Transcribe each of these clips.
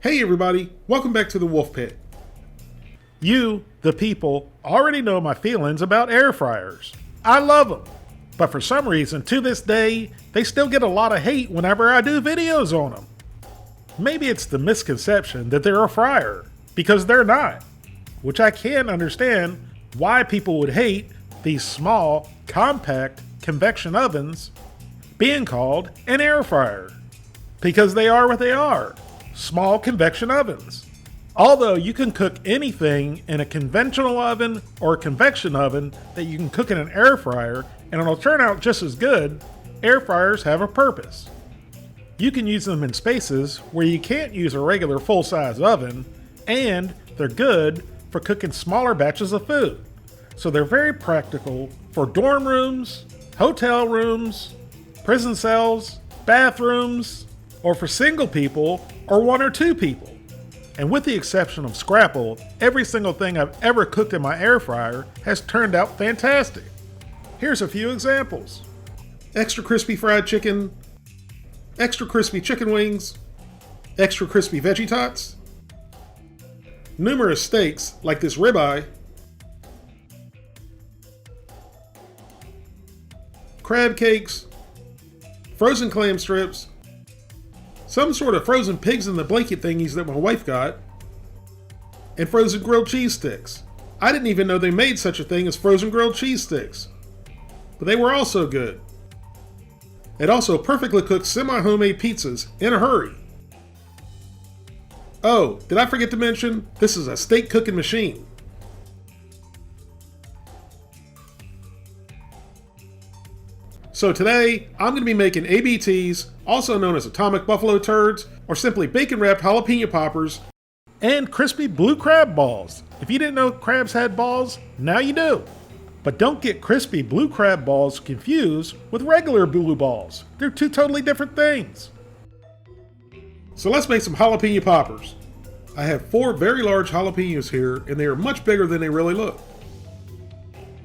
Hey everybody, welcome back to the Wolf Pit. You, the people, already know my feelings about air fryers. I love them. But for some reason, to this day, they still get a lot of hate whenever I do videos on them. Maybe it's the misconception that they're a fryer, because they're not. Which I can understand why people would hate these small, compact convection ovens being called an air fryer. Because they are what they are. Small convection ovens. Although you can cook anything in a conventional oven or a convection oven that you can cook in an air fryer and it'll turn out just as good, air fryers have a purpose. You can use them in spaces where you can't use a regular full-size oven, and they're good for cooking smaller batches of food. So they're very practical for dorm rooms, hotel rooms, prison cells, bathrooms, or for single people or one or two people. And with the exception of Scrapple, every single thing I've ever cooked in my air fryer has turned out fantastic. Here's a few examples. Extra crispy fried chicken, extra crispy chicken wings, extra crispy veggie tots, numerous steaks like this ribeye, crab cakes, frozen clam strips, some sort of frozen pigs in the blanket thingies that my wife got, and frozen grilled cheese sticks. I didn't even know they made such a thing as frozen grilled cheese sticks, but they were also good. It also perfectly cooked semi-homemade pizzas in a hurry. Oh, did I forget to mention, this is a steak cooking machine. So today, I'm going to be making ABTs, also known as Atomic Buffalo Turds, or simply bacon-wrapped jalapeno poppers, and crispy blue crab balls. If you didn't know crabs had balls, now you do. But don't get crispy blue crab balls confused with regular blue balls. They're two totally different things. So let's make some jalapeno poppers. I have 4 very large jalapenos here, and they are much bigger than they really look.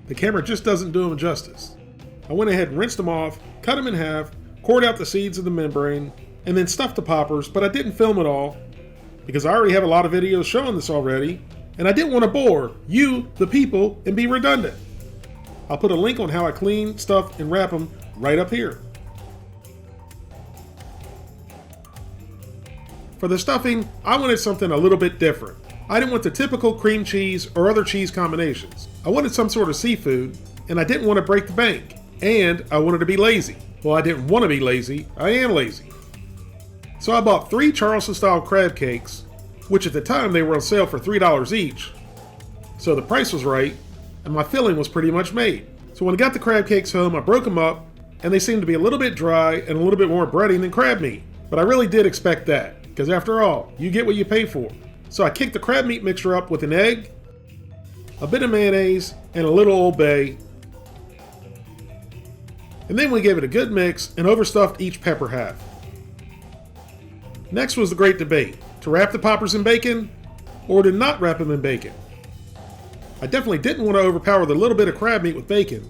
The camera just doesn't do them justice. I went ahead and rinsed them off, cut them in half, cored out the seeds of the membrane, and then stuffed the poppers, but I didn't film it all because I already have a lot of videos showing this already, and I didn't want to bore you, the people, and be redundant. I'll put a link on how I clean, stuff, and wrap them right up here. For the stuffing, I wanted something a little bit different. I didn't want the typical cream cheese or other cheese combinations. I wanted some sort of seafood, and I didn't want to break the bank. And I wanted to be lazy. Well, I didn't want to be lazy. I am lazy. So I bought 3 Charleston-style crab cakes, which at the time they were on sale for $3 each. So the price was right, and my filling was pretty much made. So when I got the crab cakes home, I broke them up, and they seemed to be a little bit dry and a little bit more breading than crab meat. But I really did expect that, because after all, you get what you pay for. So I kicked the crab meat mixture up with an egg, a bit of mayonnaise, and a little Old Bay. And then we gave it a good mix and overstuffed each pepper half. Next was the great debate, to wrap the poppers in bacon or to not wrap them in bacon. I definitely didn't want to overpower the little bit of crab meat with bacon.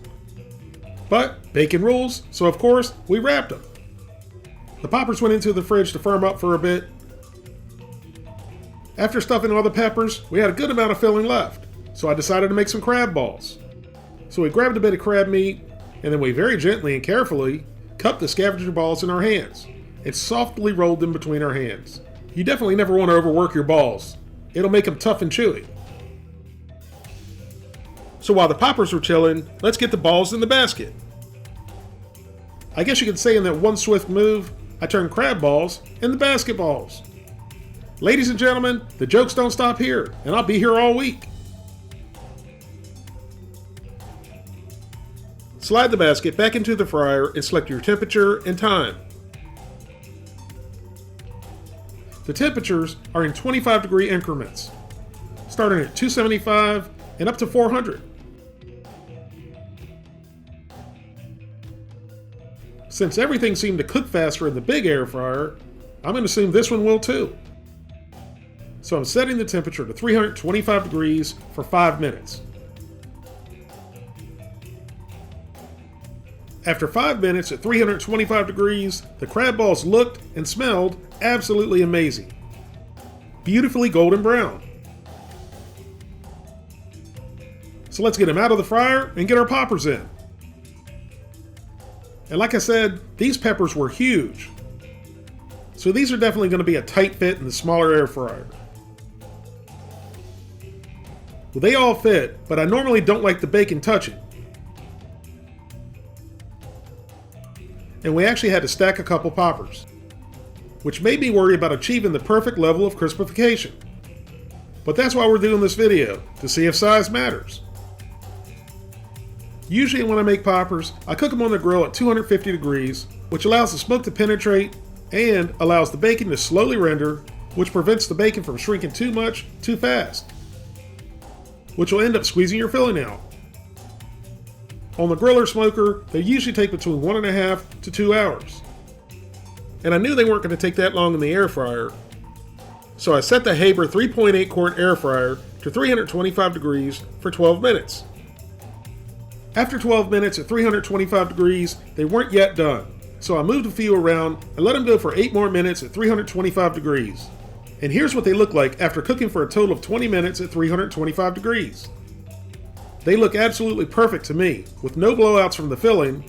But bacon rules, so of course we wrapped them. The poppers went into the fridge to firm up for a bit. After stuffing all the peppers, we had a good amount of filling left, so I decided to make some crab balls. So we grabbed a bit of crab meat, and then we very gently and carefully cupped the scavenger balls in our hands and softly rolled them between our hands. You definitely never want to overwork your balls. It'll make them tough and chewy. So while the poppers were chilling, let's get the balls in the basket. I guess you could say in that one swift move, I turned crab balls into basketballs. Ladies and gentlemen, the jokes don't stop here, and I'll be here all week. Slide the basket back into the fryer and select your temperature and time. The temperatures are in 25-degree increments, starting at 275 and up to 400. Since everything seemed to cook faster in the big air fryer, I'm going to assume this one will too. So I'm setting the temperature to 325 degrees for 5 minutes. After 5 minutes at 325 degrees, the crab balls looked and smelled absolutely amazing. beautifully golden brown. So let's get them out of the fryer and get our poppers in. And like I said, these peppers were huge. So these are definitely going to be a tight fit in the smaller air fryer. Well, they all fit, but I normally don't like the bacon touching. And we actually had to stack a couple poppers, which made me worry about achieving the perfect level of crispification. But that's why we're doing this video, to see if size matters. Usually when I make poppers, I cook them on the grill at 250 degrees, which allows the smoke to penetrate and allows the bacon to slowly render, which prevents the bacon from shrinking too much, too fast, which will end up squeezing your filling out. On the grill or smoker, they usually take between 1.5 to 2 hours. And I knew they weren't going to take that long in the air fryer, so I set the Haber 3.8 quart air fryer to 325 degrees for 12 minutes. After 12 minutes at 325 degrees, they weren't yet done, so I moved a few around and let them go for 8 more minutes at 325 degrees. And here's what they look like after cooking for a total of 20 minutes at 325 degrees. They look absolutely perfect to me, with no blowouts from the filling,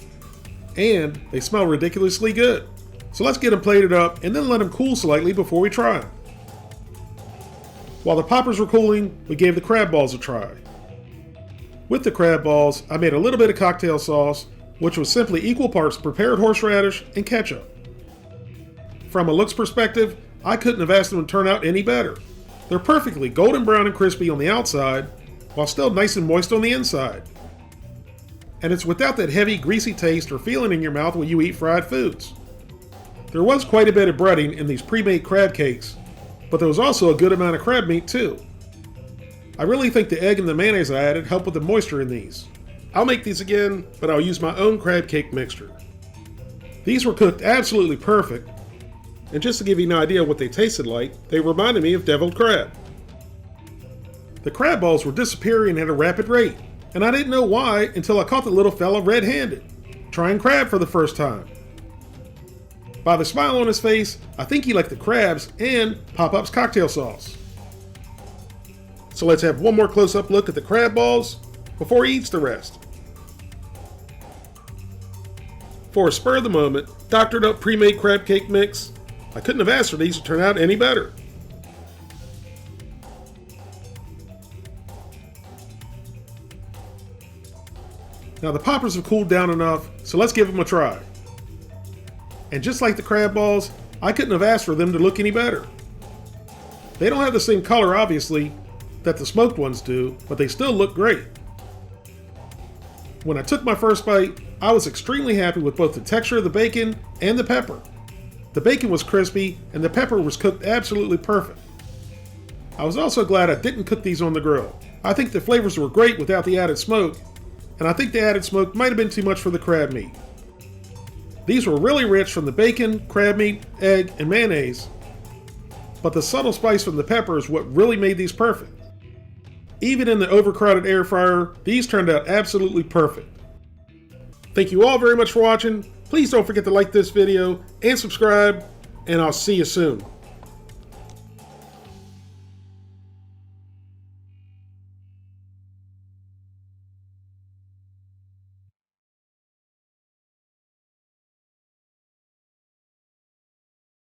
and they smell ridiculously good. So let's get them plated up and then let them cool slightly before we try them. While the poppers were cooling, we gave the crab balls a try. With the crab balls, I made a little bit of cocktail sauce, which was simply equal parts prepared horseradish and ketchup. From a looks perspective, I couldn't have asked them to turn out any better. They're perfectly golden brown and crispy on the outside, while still nice and moist on the inside. And it's without that heavy, greasy taste or feeling in your mouth when you eat fried foods. There was quite a bit of breading in these pre-made crab cakes, but there was also a good amount of crab meat too. I really think the egg and the mayonnaise I added helped with the moisture in these. I'll make these again, but I'll use my own crab cake mixture. These were cooked absolutely perfect, and just to give you an idea of what they tasted like, they reminded me of deviled crab. The crab balls were disappearing at a rapid rate, and I didn't know why until I caught the little fella red-handed, trying crab for the first time. By the smile on his face, I think he liked the crabs and Pop-Up's cocktail sauce. So let's have one more close-up look at the crab balls before he eats the rest. For a spur of the moment, doctored up pre-made crab cake mix, I couldn't have asked for these to turn out any better. Now the poppers have cooled down enough, so let's give them a try. And just like the crab balls, I couldn't have asked for them to look any better. They don't have the same color, obviously, that the smoked ones do, but they still look great. When I took my first bite, I was extremely happy with both the texture of the bacon and the pepper. The bacon was crispy and the pepper was cooked absolutely perfect. I was also glad I didn't cook these on the grill. I think the flavors were great without the added smoke, and I think the added smoke might have been too much for the crab meat. These were really rich from the bacon, crab meat, egg, and mayonnaise, but the subtle spice from the pepper is what really made these perfect. Even in the overcrowded air fryer, these turned out absolutely perfect. Thank you all very much for watching. Please don't forget to like this video and subscribe, and I'll see you soon.